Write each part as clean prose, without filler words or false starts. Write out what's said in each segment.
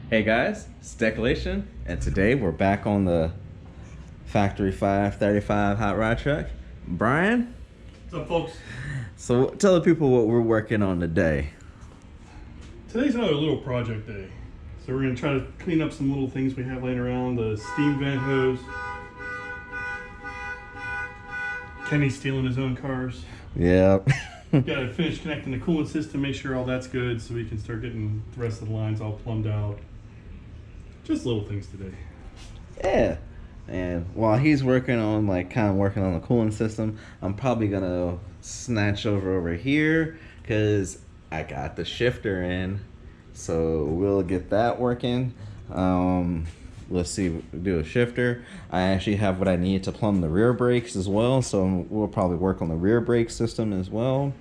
Hey guys, it's Decelation, and today we're back on the Factory 535 hot rod truck. Brian? What's up, folks? So tell the people what we're working on today. Today's another little project day. So we're going to try to clean up some little things we have laying around. The steam vent hose. Kenny's stealing his own cars. Yeah. Got to finish connecting the coolant system, make sure all that's good so we can start getting the rest of the lines all plumbed out. Just little things today. Yeah. And while he's working on kind of working on the cooling system, I'm probably gonna snatch over here because I got the shifter in, so we'll get that working. Let's see, do a shifter. I actually have what I need to plumb the rear brakes as well, so we'll probably work on the rear brake system as well.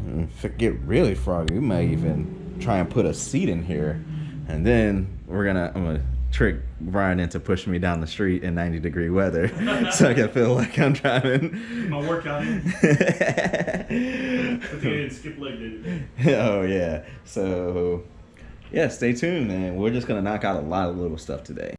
If it get really froggy, we might even try and put a seat in here, and then I'm gonna trick Brian into pushing me down the street in 90-degree weather so I can feel like I'm driving. My workout in. I think I didn't skip leg day. Oh yeah. So yeah, stay tuned, and we're just gonna knock out a lot of little stuff today.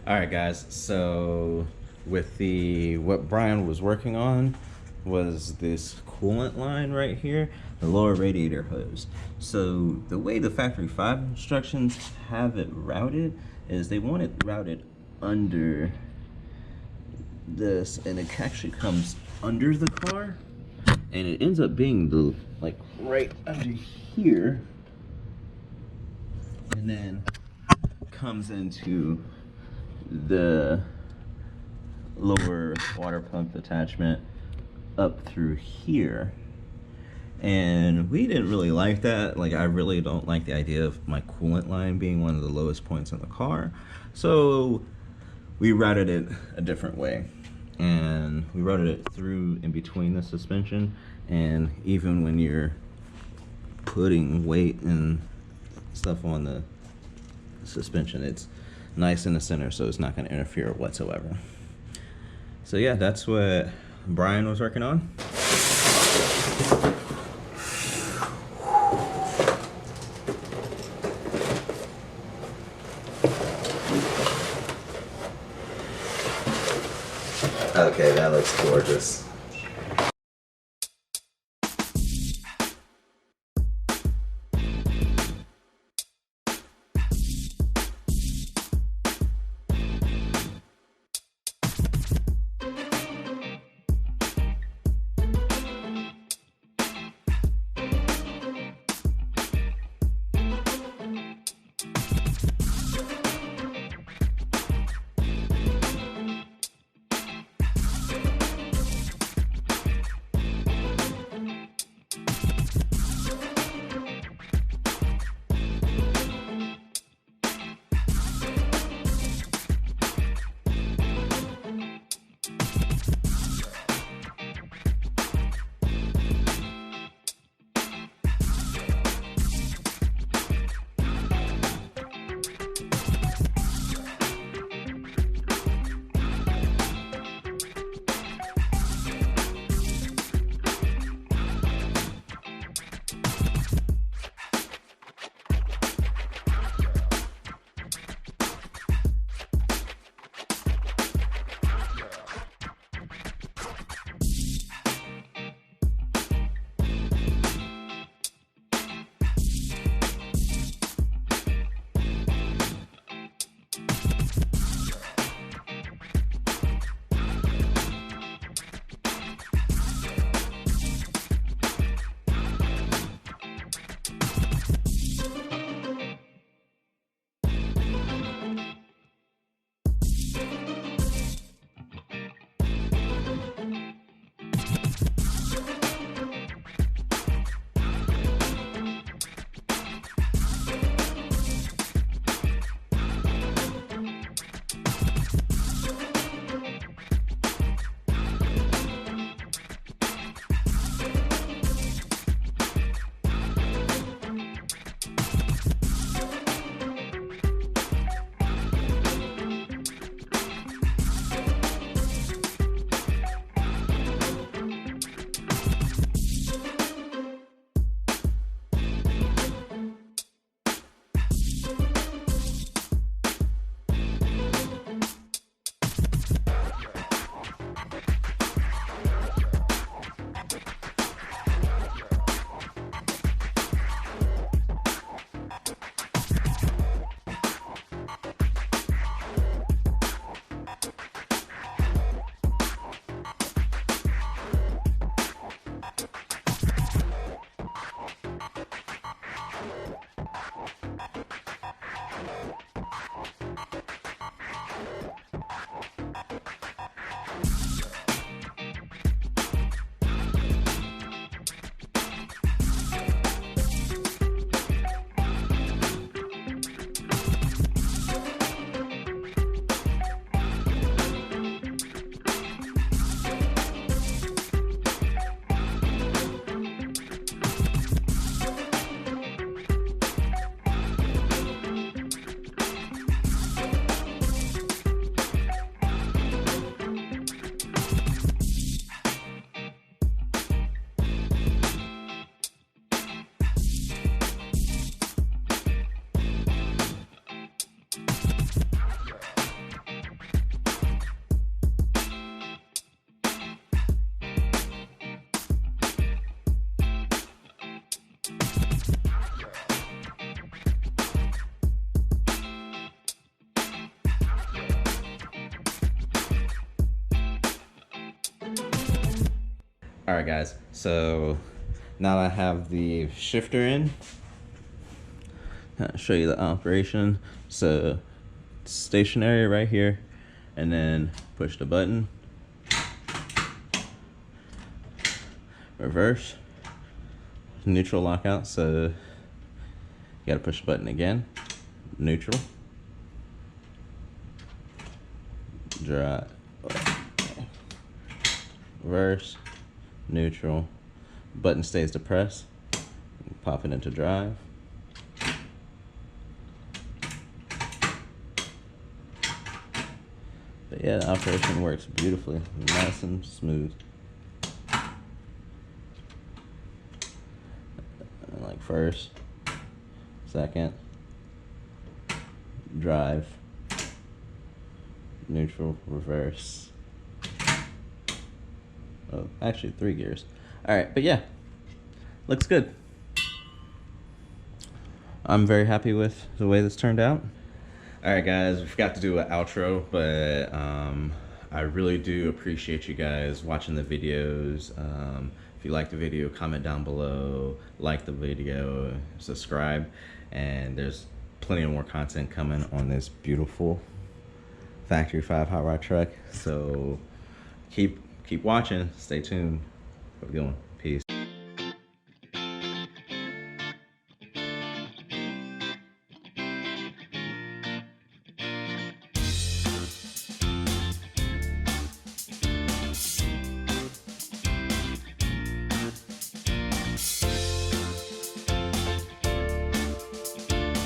Alright guys, so with what Brian was working on was this coolant line right here, the lower radiator hose. So the way the Factory 5 instructions have it routed is they want it routed under this, and it actually comes under the car, and it ends up being right under here, and then comes into the lower water pump attachment up through here. And we didn't really like that. I really don't like the idea of my coolant line being one of the lowest points in the car, so we routed it a different way, and we routed it through in between the suspension. And even when you're putting weight and stuff on the suspension, it's nice in the center, so it's not going to interfere whatsoever. So yeah, that's what Brian was working on. Okay, that looks gorgeous. All right, guys. So now I have the shifter in. I'll show you the operation. So stationary right here, and then push the button. Reverse. Neutral lockout. So you gotta push the button again. Neutral. Drive. Reverse. Neutral. Button stays depressed. Pop it into drive. But yeah, the operation works beautifully, nice and smooth. Like first, second, drive, neutral, reverse. Oh, actually 3 gears. All right, but yeah, looks good. I'm very happy with the way this turned out. All right, guys, we forgot to do an outro, but I really do appreciate you guys watching the videos. If you like the video, comment down below, like the video, subscribe, and there's plenty of more content coming on this beautiful Factory 5 hot rod truck. So keep watching, stay tuned. Have a good one.